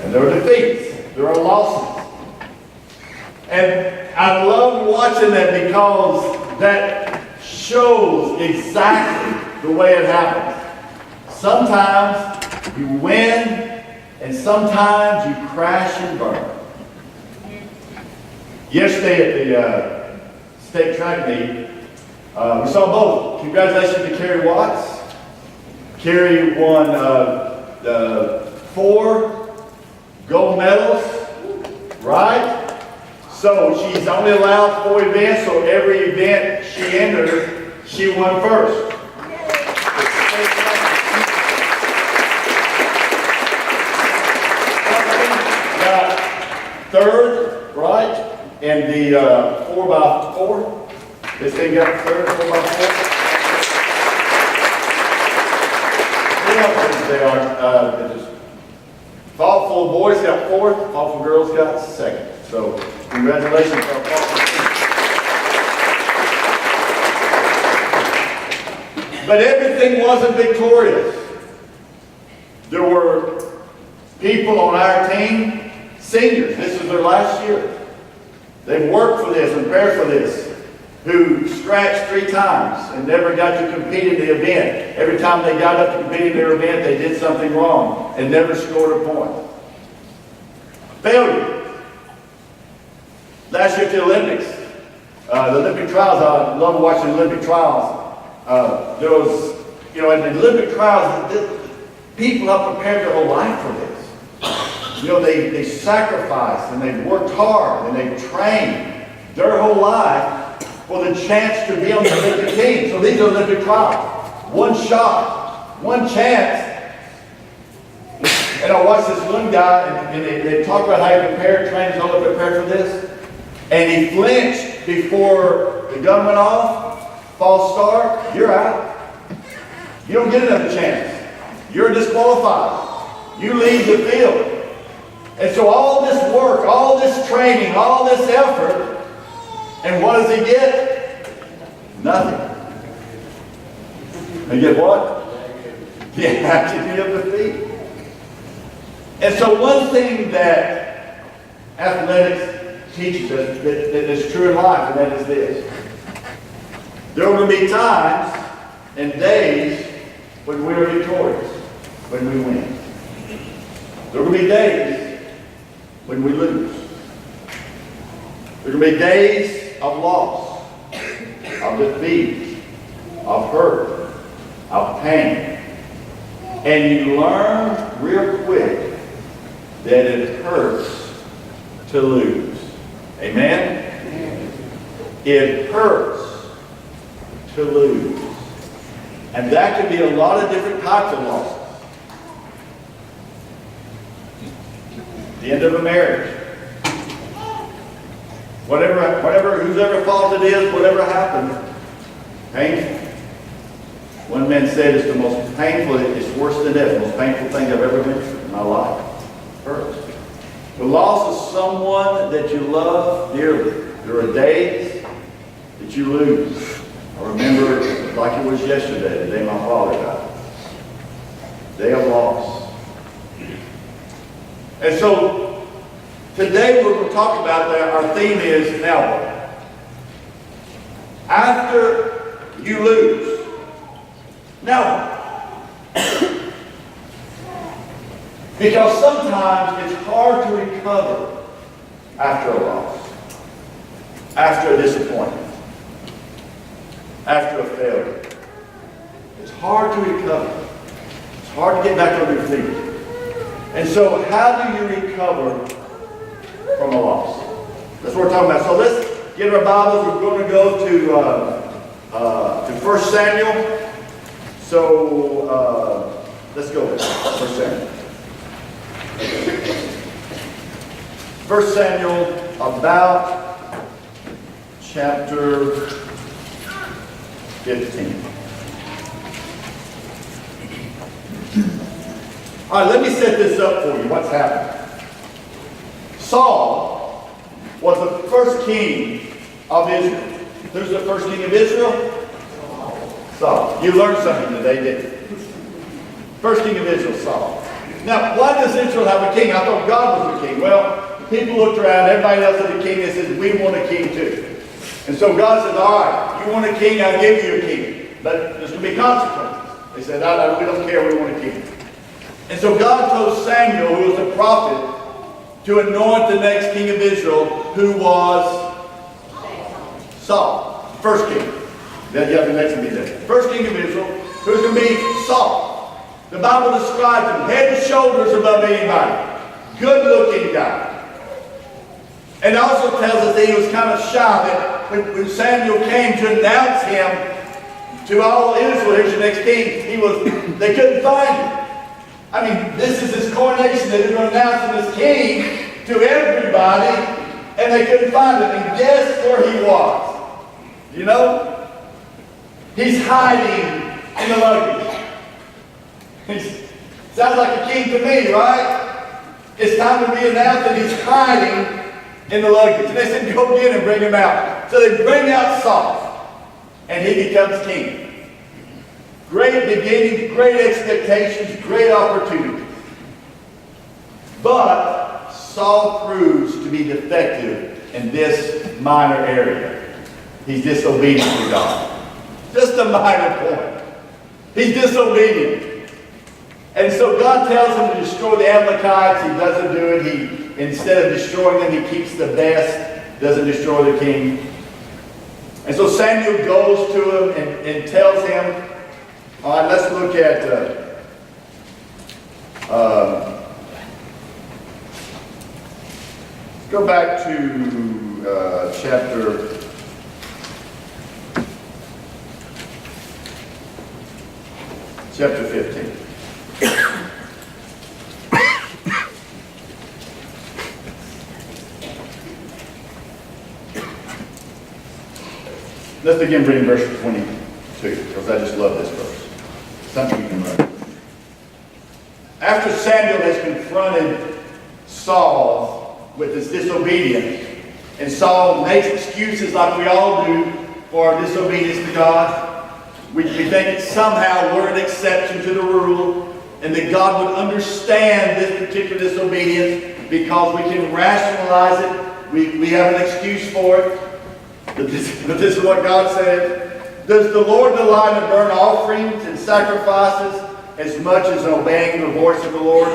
And there are defeats. There are losses. And I love watching that because that shows exactly the way it happens. Sometimes you win, and sometimes you crash and burn. Yesterday at the state track meet, we saw both. Congratulations to Kerry Watts. Kerry won the 4 gold medals, right? So she's only allowed 4 events, so every event she entered, she won first. Got 3rd, right? And the 4x4. This thing got 3rd, 4x4. They are just thoughtful boys got 4th, thoughtful girls got 2nd. So congratulations to our thoughtful team. But everything wasn't victorious. There were people on our team, seniors, this is their last year. They've worked for this and prepared for this, who scratched 3 times and never got to compete in the event. Every time they got up to compete in their event, they did something wrong and never scored a point. Failure. Last year at the Olympics, the Olympic trials, I love watching Olympic trials. There was, in the Olympic trials, people have prepared their whole life for this. They sacrificed and they worked hard and they trained their whole life for the chance to be on the Olympic team. So these are Olympic trials. One shot, one chance. And I watched this one guy, and they talk about how he prepared, trained all prepared for this. And he flinched before the gun went off. False start, you're out. You don't get another chance. You're disqualified. You leave the field. And so all this work, all this training, all this effort, and what does he get? Nothing. And get what? The activity of defeat. And so one thing that athletics teaches us that is true in life, and that is this. There are going to be times and days when we are victorious, when we win. There are going to be days when we lose. There are going to be days of loss, of defeat, of hurt, of pain. And you learn real quick that it hurts to lose. Amen? It hurts to lose. And that can be a lot of different types of losses. The end of a marriage. Whatever, whoever fault it is, whatever happened, painful. One man said it's the most painful, it's worse than death, the most painful thing I've ever been through in my life. It hurts. The loss of someone that you love dearly. There are days that you lose. I remember like it was yesterday, the day my father died. Day of loss. And so today we're going to talk about that. Our theme is now what? After you lose, now what? Because sometimes it's hard to recover after a loss, after a disappointment, after a failure. It's hard to recover. It's hard to get back on your feet. And so how do you recover from a loss? That's what we're talking about. So let's get our Bibles. We're going to go to 1 Samuel. So let's go with 1 Samuel. 1 Samuel, about chapter 15. All right, let me set this up for you. What's happened? Saul was the first king of Israel. Who's the first king of Israel? Saul. You learned something today, didn't you? First king of Israel, Saul. Now, why does Israel have a king? I thought God was the king. Well, people looked around, everybody else had a king, they said, we want a king too. And so God said, all right, you want a king, I'll give you a king. But there's going to be consequences. They said, we don't care, we want a king. And so God told Samuel, who was the prophet, to anoint the next king of Israel, who was Saul, first king. Then you have the next one be there. First king of Israel, who was going to be Saul. The Bible describes him head and shoulders above anybody. Good-looking guy. And it also tells us that he was kind of shy, that when Samuel came to announce him to all Israel, here's your next king, they couldn't find him. I mean, this is his coronation. They were going to announce him as king to everybody, and they couldn't find him. And guess where he was? You know? He's hiding in the luggage. Sounds like a king to me, right? It's time to be announced that he's hiding in the luggage. And they said, go get him, bring him out. So they bring out Saul, and he becomes king. Great beginning, great expectations, great opportunities. But Saul proves to be defective in this minor area. He's disobedient to God. Just a minor point. He's disobedient. And so God tells him to destroy the Amalekites. He doesn't do it. Instead of destroying them, he keeps the best, doesn't destroy the king. And so Samuel goes to him and tells him, all right, let's look at go back to chapter 15. Let's begin reading verse 22, because I just love this verse. Something you can learn. After Samuel has confronted Saul with his disobedience, and Saul makes excuses like we all do for our disobedience to God, we think that somehow we're an exception to the rule, and that God would understand this particular disobedience because we can rationalize it. We have an excuse for it. But this is what God said. Does the Lord delight in burnt offerings and sacrifices as much as obeying the voice of the Lord?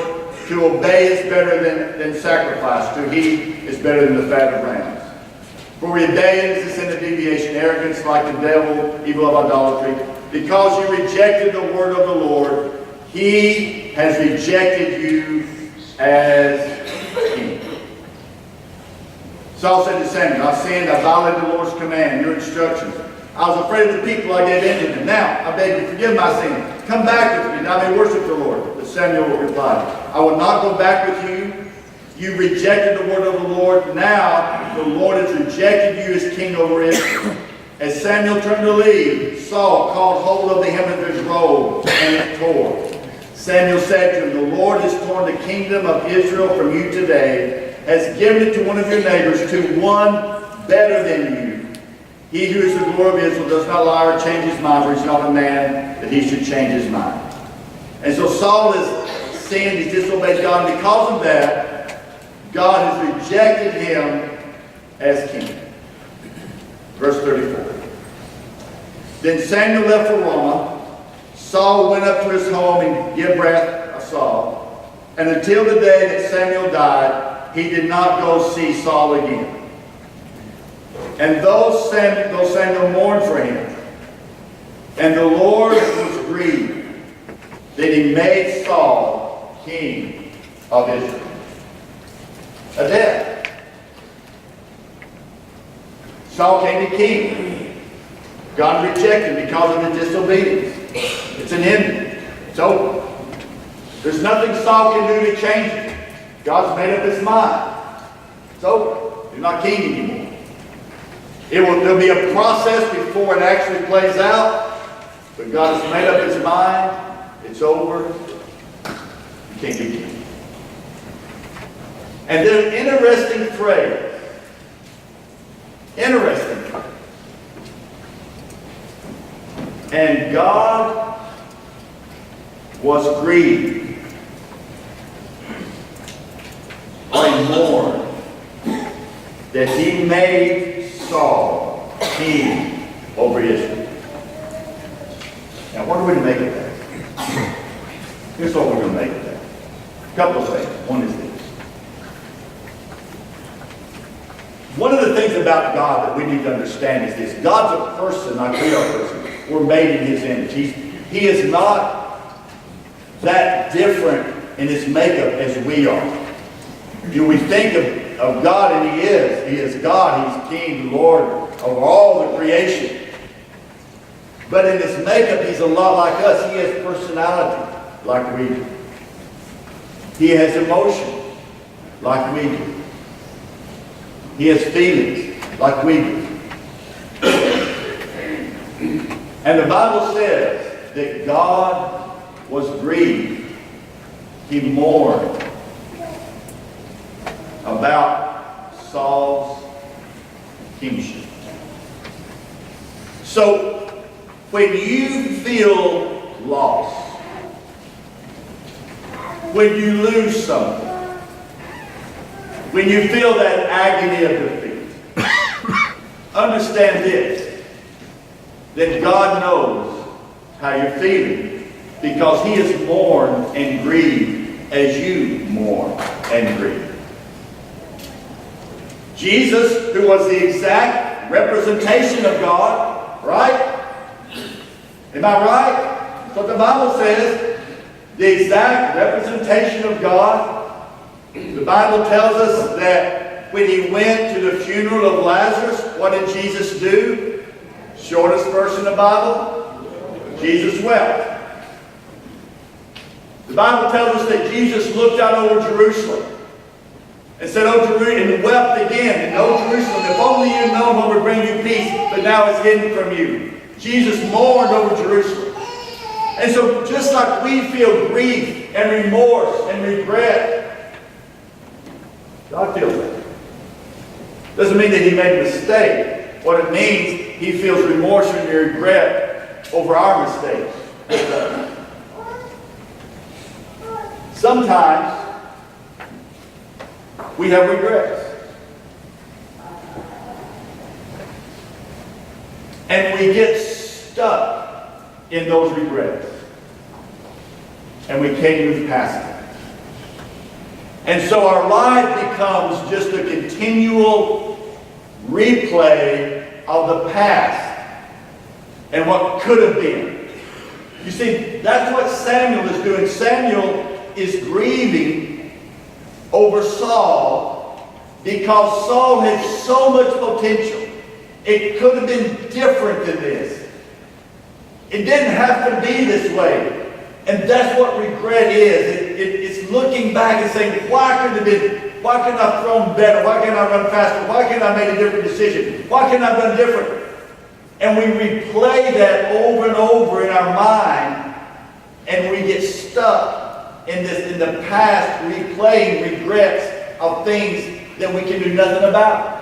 To obey is better than sacrifice. To heed is better than the fat of rams. For rebellion is a sin of deviation, arrogance like the devil, evil of idolatry. Because you rejected the word of the Lord, he has rejected you as king. Saul said to Samuel, I sinned, I violated the Lord's command, your instructions. I was afraid of the people I gave in to them. Now, I beg you, forgive my sin. Come back with me, that I may worship the Lord. But Samuel replied, I will not go back with you. You rejected the word of the Lord. Now, the Lord has rejected you as king over Israel. As Samuel turned to leave, Saul caught hold of the hem of his robe, and it tore. Samuel said to him, the Lord has torn the kingdom of Israel from you today, has given it to one of your neighbors, to one better than you. He who is the glory of Israel does not lie or change his mind, for he's not a man that he should change his mind. And so Saul has sinned, he's disobeyed God, and because of that, God has rejected him as king. Verse 34. Then Samuel left for Ramah. Saul went up to his home in Gibeath of Saul, and until the day that Samuel died, he did not go see Saul again. And though Samuel mourned for him, and the Lord was grieved that he made Saul king of Israel. A death. Saul came to king. God rejected him because of his disobedience. It's an ending. It's over. There's nothing Saul can do to change it. God's made up his mind. It's over. He's not king anymore. There'll be a process before it actually plays out. But God has made up his mind. It's over. You can't be king. And then an interesting phrase. Interesting. And God was grieved and mourned that he made Saul king over Israel. Now, what are we to make of that? Here's what we're going to make of that. A couple of things. One is this. One of the things about God that we need to understand is this. God's a person, like we are a person. We're made in his image. He is not that different in his makeup as we are. We think of God, and he is. He is God. He's King, Lord of all the creation. But in his makeup, he's a lot like us. He has personality like we do. He has emotion like we do. He has feelings like we do. And the Bible says that God was grieved. He mourned about Saul's kingship. So, when you feel lost, when you lose something, when you feel that agony of defeat, understand this, that God knows how you're feeling because he has mourned and grieved as you mourn and grieve. Jesus, who was the exact representation of God, right? Am I right? That's what the Bible says. The exact representation of God. The Bible tells us that when he went to the funeral of Lazarus, what did Jesus do? Shortest verse in the Bible, Jesus wept. The Bible tells us that Jesus looked out over Jerusalem and said, "Oh, Jerusalem," and wept again. And, "Oh, Jerusalem, if only you know what would bring you peace, but now it's hidden from you." Jesus mourned over Jerusalem. And so just like we feel grief and remorse and regret, God feels that. Doesn't mean that he made a mistake. What it means, he feels remorse and regret over our mistakes. Sometimes we have regrets. And we get stuck in those regrets. And we can't move past them. And so our life becomes just a continual replay of the past and what could have been. You see, that's what Samuel is doing. Samuel is grieving over Saul because Saul had so much potential. It could have been different than this. It didn't have to be this way. And that's what regret is. It's looking back and saying, why couldn't it have been? Why couldn't I have thrown better? Why can't I run faster? Why can't I make a different decision? Why can't I have done different? And we replay that over and over in our mind, and we get stuck in the past, replaying regrets of things that we can do nothing about.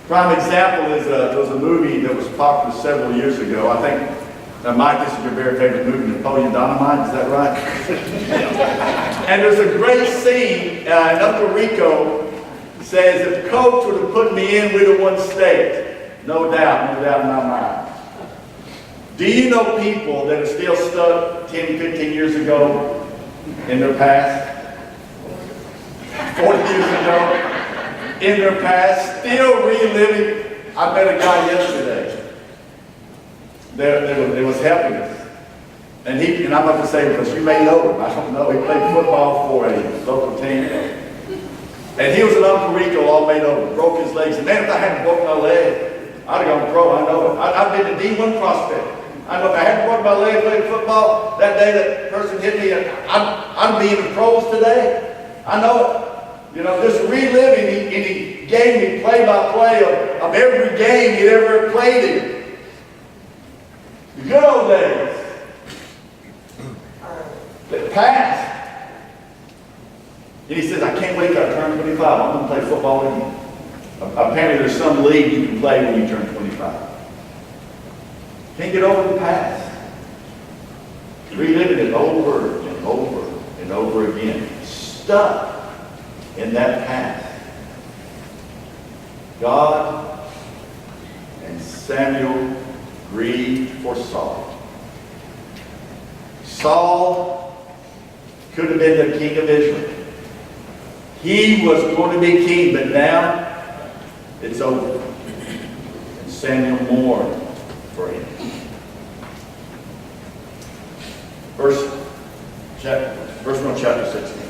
Prime example is there was a movie that was popular several years ago. I think, Mike, this is your very favorite movie, Napoleon Dynamite, is that right? And there's a great scene, Uncle Rico says, if Coach would have put me in, we'd have won state. No doubt in my mind. Do you know people that are still stuck 10, 15 years ago in their past? 40 years ago in their past, still reliving? I met a guy yesterday that was helping us. And I'm about to say, because you may know him, I don't know, he played football for a local team. And he was an Uncle Rico all made over, broke his legs. And man, if I hadn't broken my leg, I'd have gone pro, I know it. I've been a D1 prospect. I know if I hadn't broken my leg playing football, that day that person hit me, I'd be in the pros today. I know it. You know, just reliving, and he gave me play-by-play of every game he'd ever played in. The good old days that passed. And he says, I can't wait till I turn 25. I'm going to play football again. Apparently there's some league you can play when you turn 25. Can't get over the past. Reliving it over and over and over again. stuck in that past. God and Samuel grieved for Saul. Saul could have been the king of Israel. He was going to be king, but now it's over. And Samuel mourned for him. Verse 1, chapter 16.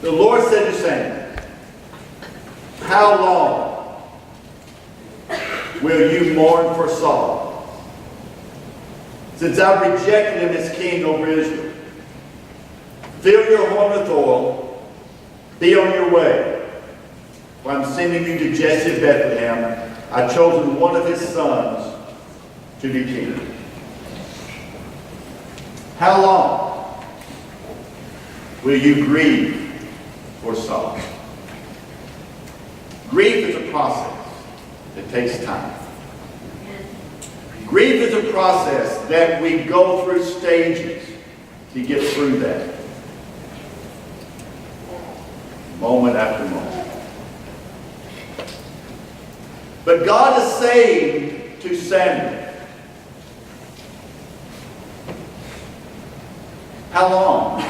The Lord said to Samuel, how long will you mourn for Saul, since I've rejected him as king over Israel? Fill your horn with oil, be on your way. For I'm sending you to Jesse of Bethlehem. I've chosen one of his sons to be king. How long will you grieve for Saul? Grief is a process that takes time. Grief is a process that we go through stages to get through that. Moment after moment. But God is saying to Samuel, how long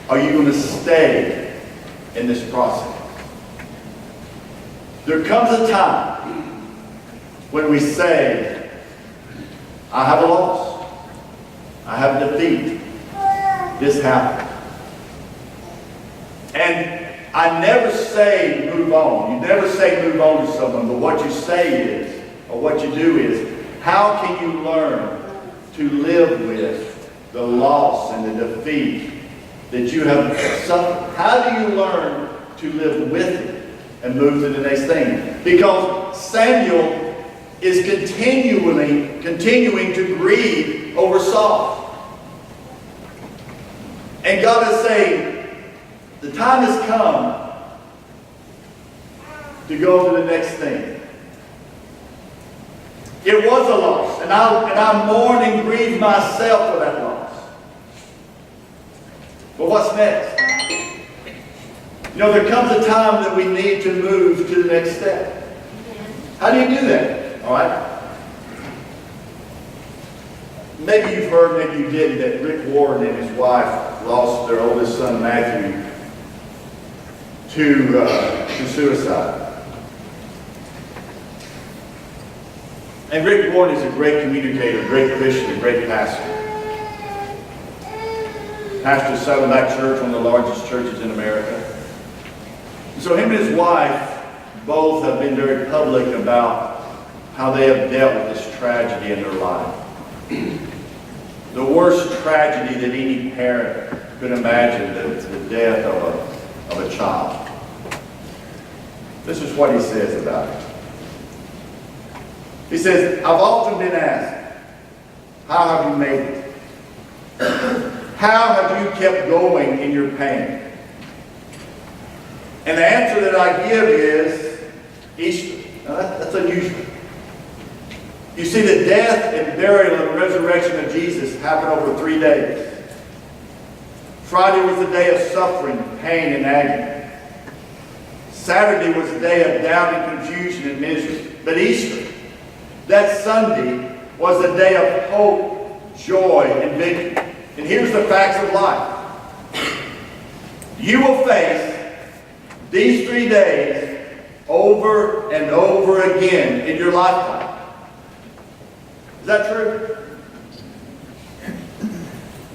are you going to stay in this process? There comes a time when we say, I have a loss. I have a defeat. This happened. And I never say move on. You never say move on to someone, but what you say is, or what you do is, how can you learn to live with the loss and the defeat that you have suffered? How do you learn to live with it and move to the next thing? Because Samuel is continuing to grieve over Saul. And God is saying, the time has come to go to the next thing. It was a loss, and I mourn and grieve myself for that loss. But what's next? You know, there comes a time that we need to move to the next step. How do you do that? All right? Maybe you've heard, maybe you didn't, that Rick Warren and his wife lost their oldest son, Matthew, to suicide. And Rick Warren is a great communicator, a great Christian, a great pastor. Pastor of Saddleback Church, one of the largest churches in America. So him and his wife both have been very public about how they have dealt with this tragedy in their life. The worst tragedy that any parent could imagine, the death of a child. This is what he says about it. He says, I've often been asked, how have you made it? How have you kept going in your pain? And the answer that I give is Easter. Now that's unusual. You see, the death and burial and resurrection of Jesus happened over 3 days. Friday was the day of suffering, pain, and agony. Saturday was the day of doubt and confusion and misery. But Easter, that Sunday, was the day of hope, joy, and victory. And here's the facts of life. You will face these 3 days over and over again in your lifetime. Is that true?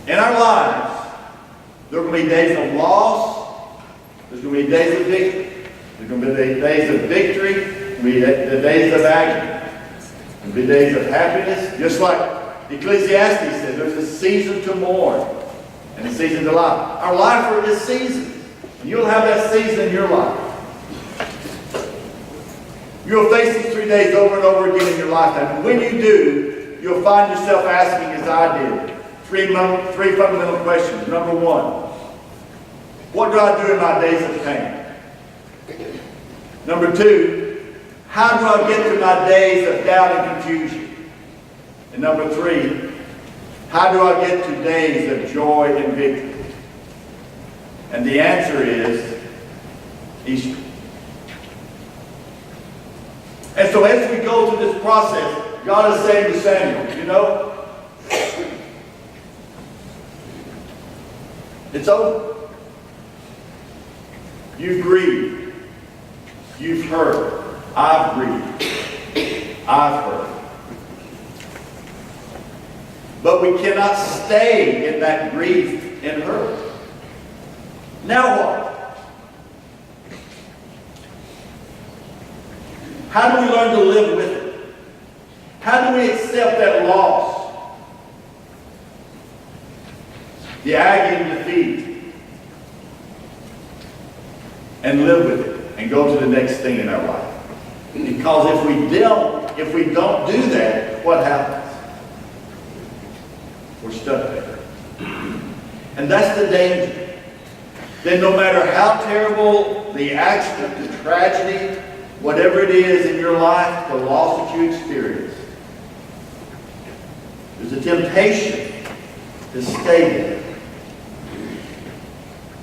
In our lives, there are going to be days of loss. There's going to be days of victory. There's going to be days of victory. There's going to be the days of agony. There'll be days of happiness. Just like Ecclesiastes says, there's a season to mourn and a season to laugh. Our life is season. And you'll have that season in your life. You'll face these 3 days over and over again in your lifetime. And when you do, you'll find yourself asking, as I did, three fundamental questions. Number one, what do I do in my days of pain? Number two, how do I get through my days of doubt and confusion? And number three, How do I get to days of joy and victory? And the answer is Easter. And so as we go through this process, God is saying to Samuel, you know, it's over. You've grieved. You've heard. I've grieved. I've heard. But we cannot stay in that grief and hurt. Now what? How do we learn to live with it? How do we accept that loss? The agony and defeat. And live with it and go to the next thing in our life. Because if we don't do that, what happens? We're stuck there. And that's the danger. Then no matter how terrible the accident, the tragedy, whatever it is in your life, the loss that you experience, there's a temptation to stay there.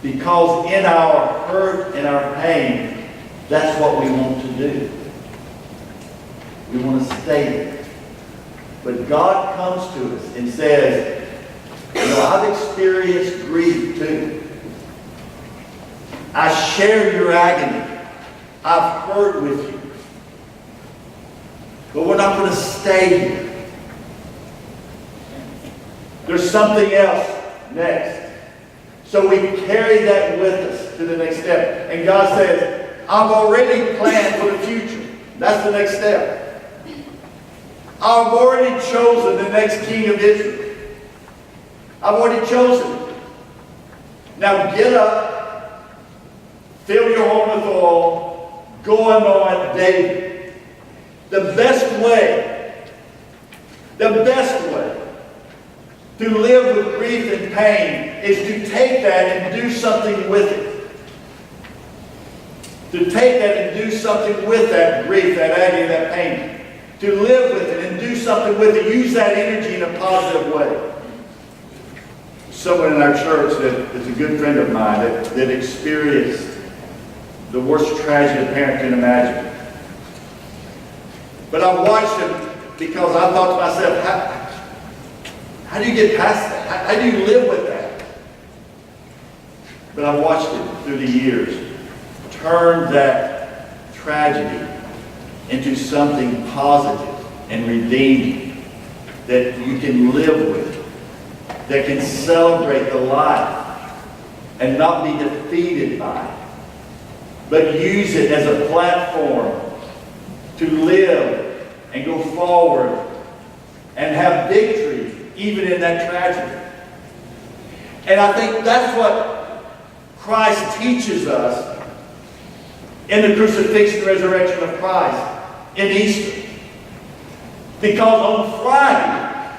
Because in our hurt and our pain, that's what we want to do. We want to stay there. But God comes to us and says, you know, I've experienced grief too. I share your agony. I've hurt with you. But we're not going to stay here. There's something else next. So we carry that with us to the next step. And God says, I've already planned for the future. That's the next step. I've already chosen the next king of Israel. I've already chosen. Now get up, fill your home with oil, go anoint David. The best way to live with grief and pain is to take that and do something with it. To take that and do something with that grief, that agony, that pain. To live with it and do something with it. Use that energy in a positive way. Someone in our church that is a good friend of mine that experienced the worst tragedy a parent can imagine. But I watched him because I thought to myself, how do you get past that? How do you live with that? But I watched him through the years turn that tragedy into something positive and redeeming that you can live with, that can celebrate the life and not be defeated by it, but use it as a platform to live and go forward and have victory even in that tragedy. And I think that's what Christ teaches us in the crucifixion and resurrection of Christ in Easter. Because on Friday,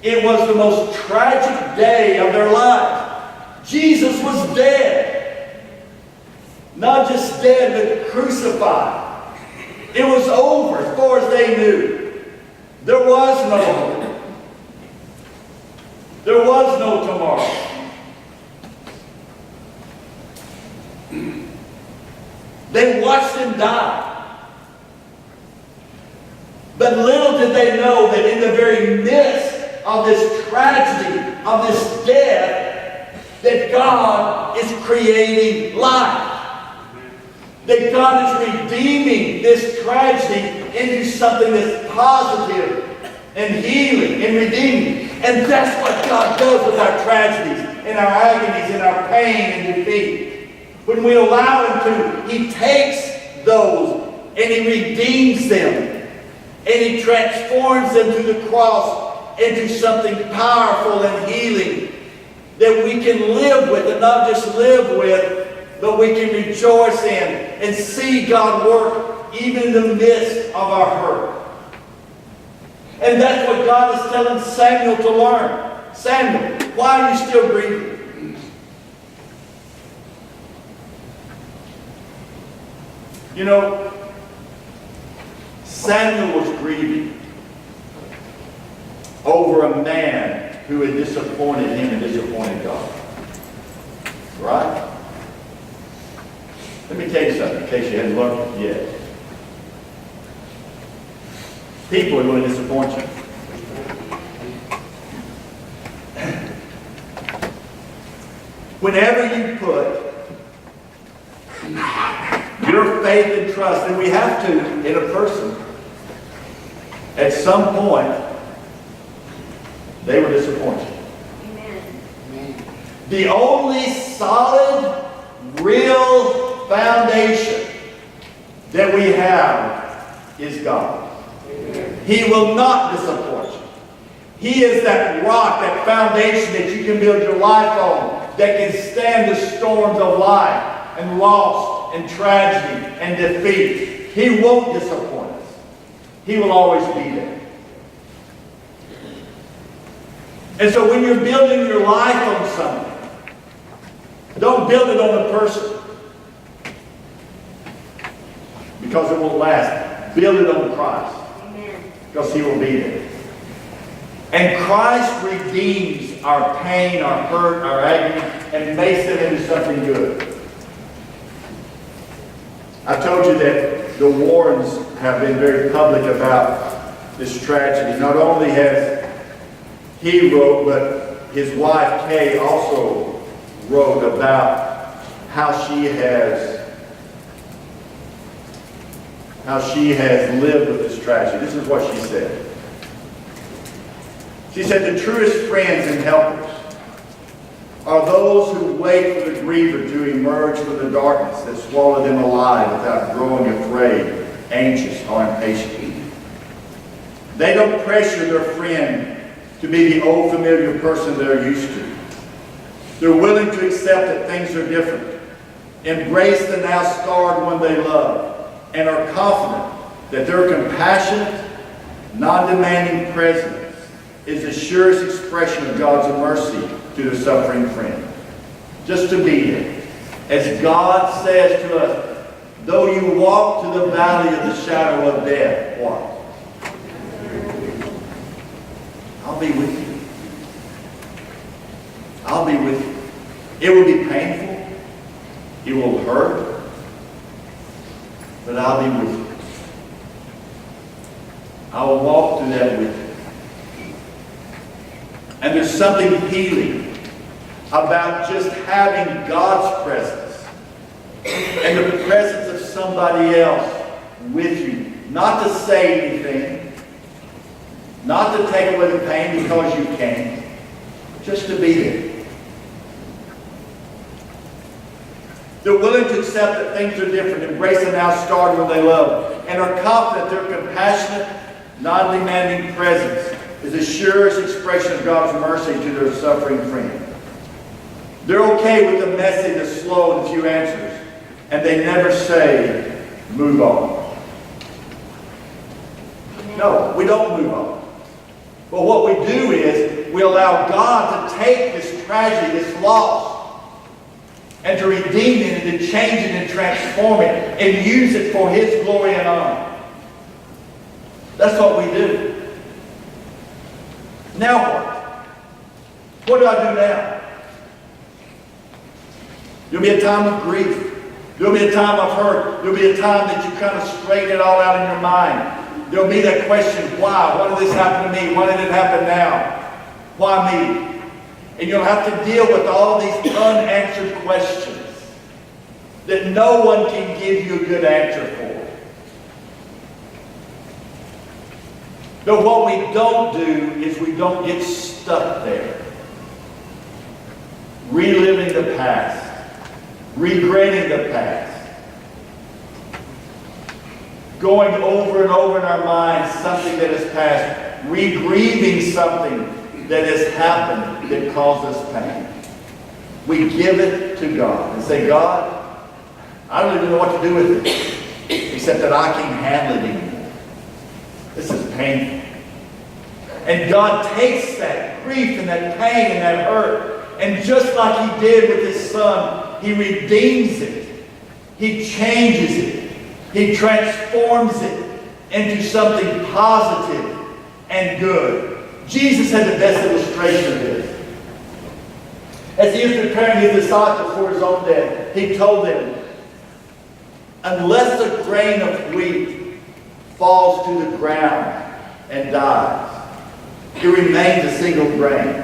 it was the most tragic day of their lives. Jesus was dead. Not just dead, but crucified. It was over as far as they knew. There was no hope. There was no tomorrow. They watched him die. But little did they know that in the very midst of this tragedy, of this death, that God is creating life. That God is redeeming this tragedy into something that's positive and healing and redeeming. And that's what God does with our tragedies and our agonies and our pain and defeat. When we allow Him to, He takes those and He redeems them. And He transforms them through the cross into something powerful and healing that we can live with, and not just live with, but we can rejoice in and see God work even in the midst of our hurt. And that's what God is telling Samuel to learn. Samuel, why are you still grieving? You know, Samuel was grieving over a man who had disappointed him and disappointed God. Right? Let me tell you something in case you hadn't learned it yet. People are going to disappoint you. Whenever you put your faith and trust, and we have to in a person, at some point, they will disappoint you. Amen. The only solid, real foundation that we have is God. Amen. He will not disappoint you. He is that rock, that foundation that you can build your life on, that can stand the storms of life and loss and tragedy and defeat. He won't disappoint us. He will always be there. And so when you're building your life on something, don't build it on the person, because it won't last. Build it on Christ. Amen. Because He will be there. And Christ redeems our pain, our hurt, our agony, and makes it into something good. I told you that the Warrens have been very public about this tragedy. Not only has he wrote, but his wife Kay also wrote about how she has lived with this tragedy. This is what she said. She said, "The truest friends and helpers are those who wait for the griever to emerge from the darkness that swallowed them alive without growing afraid, anxious, or impatient. They don't pressure their friend to be the old familiar person they're used to. They're willing to accept that things are different, embrace the now scarred one they love, and are confident that their compassionate, non-demanding presence is the surest expression of God's mercy to the suffering friend. Just to be there. As God says to us, though you walk to the valley of the shadow of death, what? I'll be with you. I'll be with you. It will be painful. It will hurt. But I'll be with you. I will walk through that with you. And there's something healing about just having God's presence and the presence of somebody else with you. Not to say anything, not to take away the pain because you can, just to be there. They're willing to accept that things are different, embrace the now scarred one they love, and are confident their compassionate, non-demanding presence is the surest expression of God's mercy to their suffering friend. They're okay with the messy, the slow, and few answers, and they never say, move on. No, we don't move on. But what we do is we allow God to take this tragedy, this loss, and to redeem it and to change it and transform it and use it for His glory and honor. That's what we do. Now what? What do I do now? There'll be a time of grief. There'll be a time of hurt. There'll be a time that you kind of straighten it all out in your mind. There'll be that question, why? Why did this happen to me? Why did it happen now? Why me? And you'll have to deal with all these unanswered questions that no one can give you a good answer for. But what we don't do is we don't get stuck there, reliving the past, regretting the past, going over and over in our minds something that has passed, regrieving something that has happened that caused us pain. We give it to God and say, God, I don't even know what to do with it, except that I can't handle it anymore. This is painful. And God takes that grief and that pain and that hurt, and just like He did with His Son, He redeems it. He changes it. He transforms it into something positive and good. Jesus had the best illustration of this. As he was preparing his disciples for his own death, he told them, unless a grain of wheat falls to the ground and dies, it remains a single grain.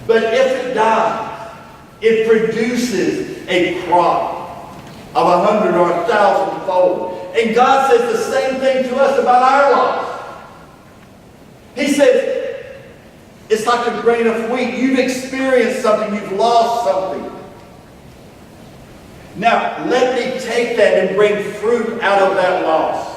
But if it dies, it produces a crop of 100 or 1,000-fold. And God says the same thing to us about our lives. He says, it's like a grain of wheat. You've experienced something. You've lost something. Now, let me take that and bring fruit out of that loss.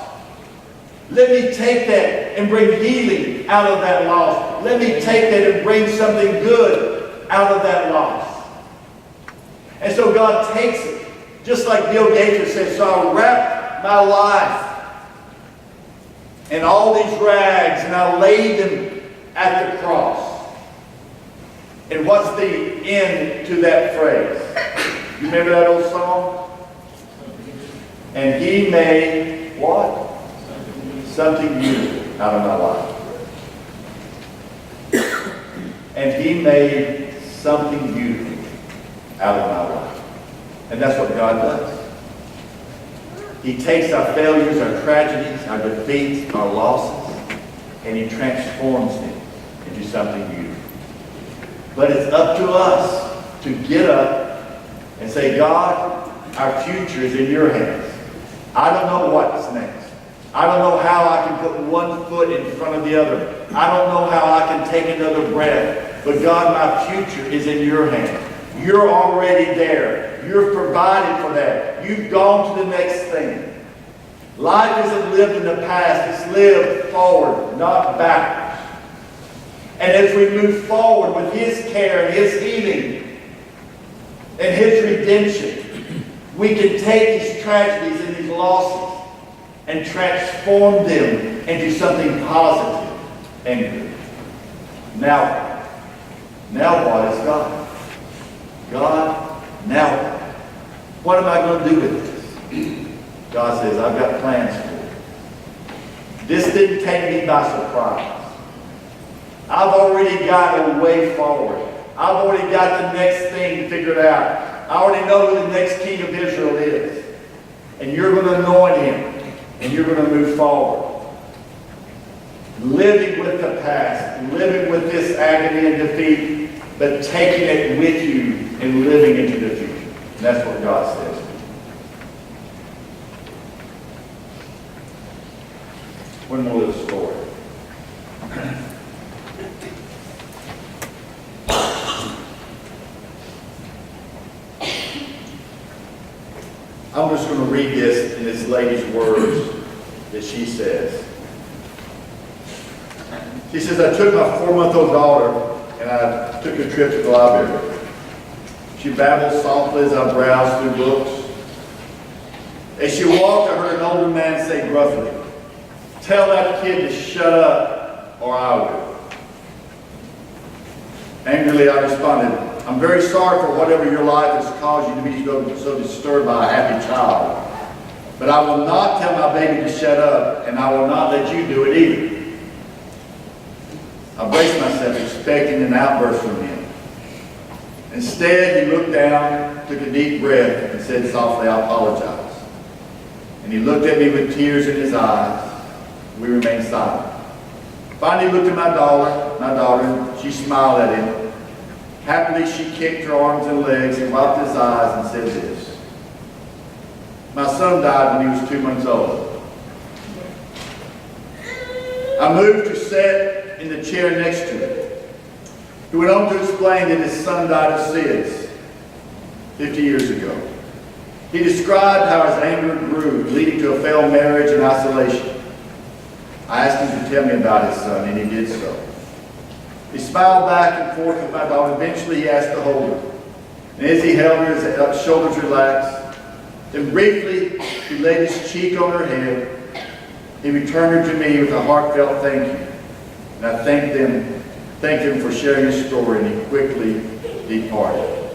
Let me take that and bring healing out of that loss. Let me take that and bring something good out of that loss. And so God takes it, just like Bill Gates said, so I'll wrap my life in all these rags and I'll lay them at the cross. And what's the end to that phrase? You remember that old song? And he made what? Something new out of my life. And he made something beautiful out of my life. And that's what God does. He takes our failures, our tragedies, our defeats, our losses, and he transforms them into something beautiful. But it's up to us to get up and say, God, our future is in your hands. I don't know what's next. I don't know how I can put one foot in front of the other. I don't know how I can take another breath. But God, my future is in your hands. You're already there. You're provided for that. You've gone to the next thing. Life isn't lived in the past. It's lived forward, not backwards. And as we move forward with his care and his healing and his redemption, we can take these tragedies and these losses and transform them into something positive and good. Now what is God? God, now what am I going to do with this? God says, I've got plans for it. This didn't take me by surprise. I've already got a way forward. I've already got the next thing figured out. I already know who the next king of Israel is. And you're going to anoint him. And you're going to move forward. Living with the past. Living with this agony and defeat. But taking it with you and living into the future. And that's what God says. One more little story. I'm just going to read this in this lady's words that she says. She says, I took my 4-month-old daughter and I took a trip to the library. She babbled softly as I browsed through books. As she walked, I heard an older man say gruffly, tell that kid to shut up or I will. Angrily, I responded, I'm very sorry for whatever your life has caused you to be so disturbed by a happy child. But I will not tell my baby to shut up, and I will not let you do it either. I braced myself, expecting an outburst from him. Instead, he looked down, took a deep breath, and said softly, I apologize. And he looked at me with tears in his eyes. We remained silent. Finally, he looked at my daughter, she smiled at him. Happily, she kicked her arms and legs and wiped his eyes and said this. My son died when he was 2 months old. I moved to sit in the chair next to him. He went on to explain that his son died of SIDS 50 years ago. He described how his anger grew, leading to a failed marriage and isolation. I asked him to tell me about his son, and he did so. He smiled back and forth with my daughter. Eventually, he asked to hold her. And as he held her, his shoulders relaxed. Then briefly, he laid his cheek on her head. He returned her to me with a heartfelt thank you. And I thanked him for sharing his story, and he quickly departed.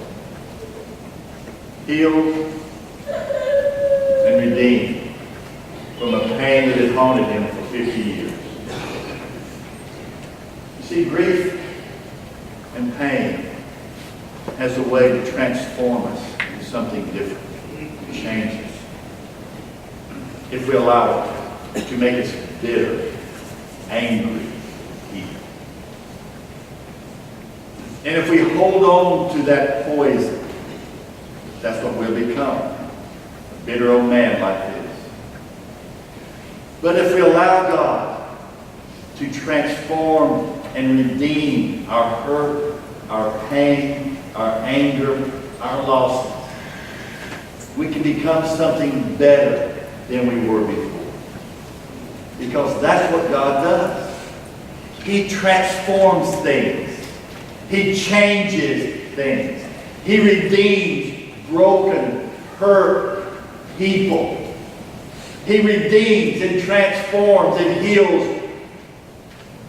Healed and redeemed from a pain that had haunted him for 50 years. See, grief and pain has a way to transform us into something different, to change us. If we allow it to make us bitter, angry people. And if we hold on to that poison, that's what we'll become. A bitter old man like this. But if we allow God to transform and redeem our hurt, our pain, our anger, our losses, we can become something better than we were before. Because that's what God does. He transforms things. He changes things. He redeems broken, hurt people. He redeems and transforms and heals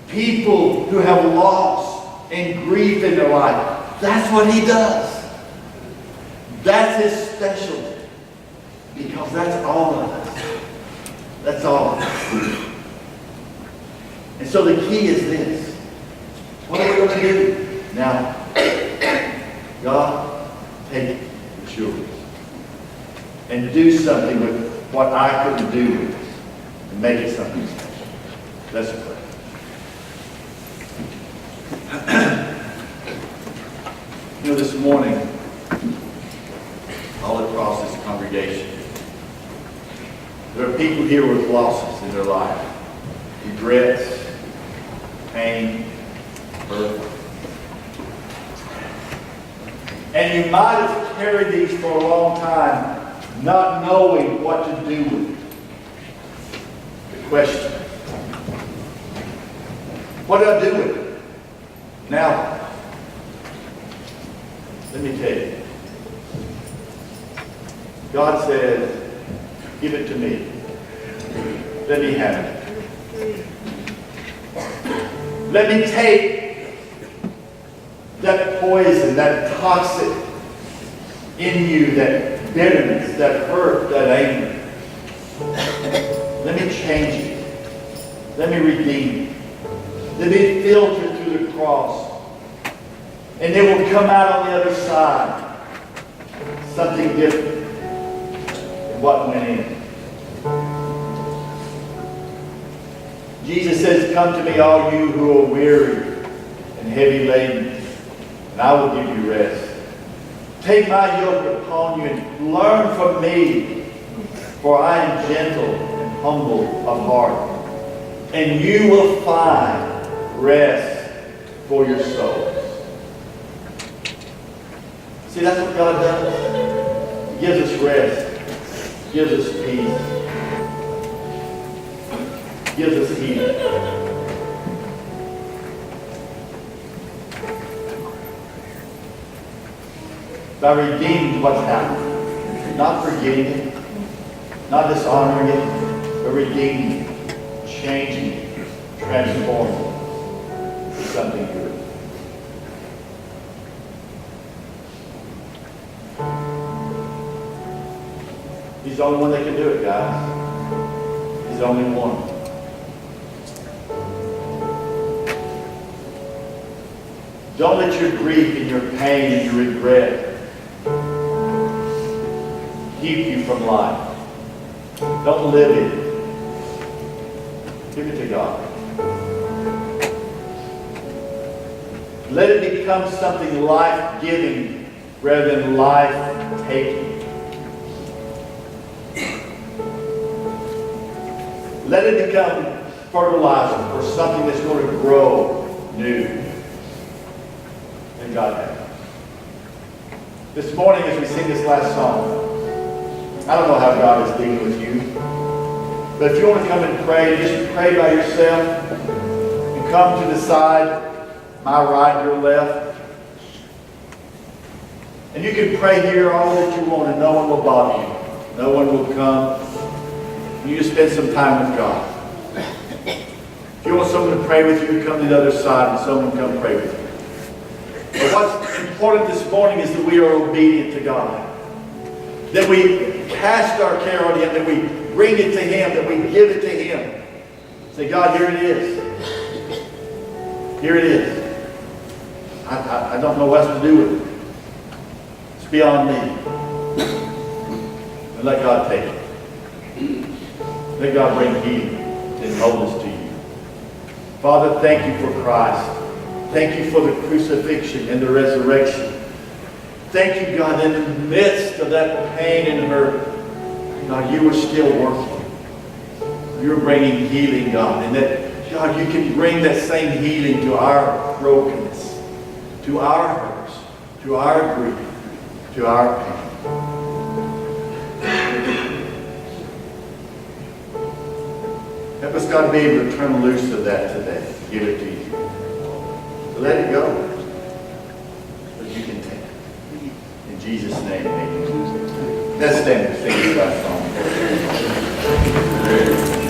people who have loss and grief in their life. That's what He does. That's His specialty. Because that's all of us. That's all of us. And so the key is this. What are we going to do? Now, God, take the children and do something with what I couldn't do with it and make it something special. Let's pray. This morning, all across this congregation, there are people here with losses in their life. Regrets, pain, hurt. And you might have carried these for a long time, not knowing what to do with it. The question, what do I do with it? Now, let me tell you. God said, give it to me. Let me have it. Let me take that poison, that toxic in you, that bitterness, that hurt, that anger. Let me change it. Let me redeem it. Let me filter through the cross. And it will come out on the other side. Something different than what went in. Jesus says, come to me all you who are weary and heavy laden, and I will give you rest. Take my yoke upon you and learn from me, for I am gentle and humble of heart, and you will find rest for your souls. See, that's what God does. He gives us rest, gives us peace, gives us healing. By redeeming what's happened. Not forgetting it, not dishonoring it, but redeeming it, changing it, transforming it to something good. He's the only one that can do it, guys. He's the only one. Don't let your grief and your pain and your regret keep you from life. Don't live in it. Give it to God. Let it become something life-giving rather than life-taking. Let it become fertilizer for something that's going to grow new. And God has. This morning as we sing this last song, I don't know how God is dealing with you, but if you want to come and pray, just pray by yourself. You come to the side, my right, your left. And you can pray here all that you want and no one will bother you. No one will come. You just spend some time with God. If you want someone to pray with you, come to the other side and someone come pray with you. But what's important this morning is that we are obedient to God. That we cast our care on Him, that we bring it to Him, that we give it to Him. Say, God, here it is. Here it is. I don't know what else to do with it. It's beyond me. But let God take it. Let God bring healing and wholeness to you. Father, thank you for Christ. Thank you for the crucifixion and the resurrection. Thank you, God, in the midst of that pain and hurt, God, you were still working. You were bringing healing, God, and that, God, you can bring that same healing to our brokenness, to our hurts, to our grief, to our pain. Help us, God, to be able to turn loose of that today. Give it to you. So let it go. But you can take it. In Jesus' name, amen. Let's stand and sing this last song.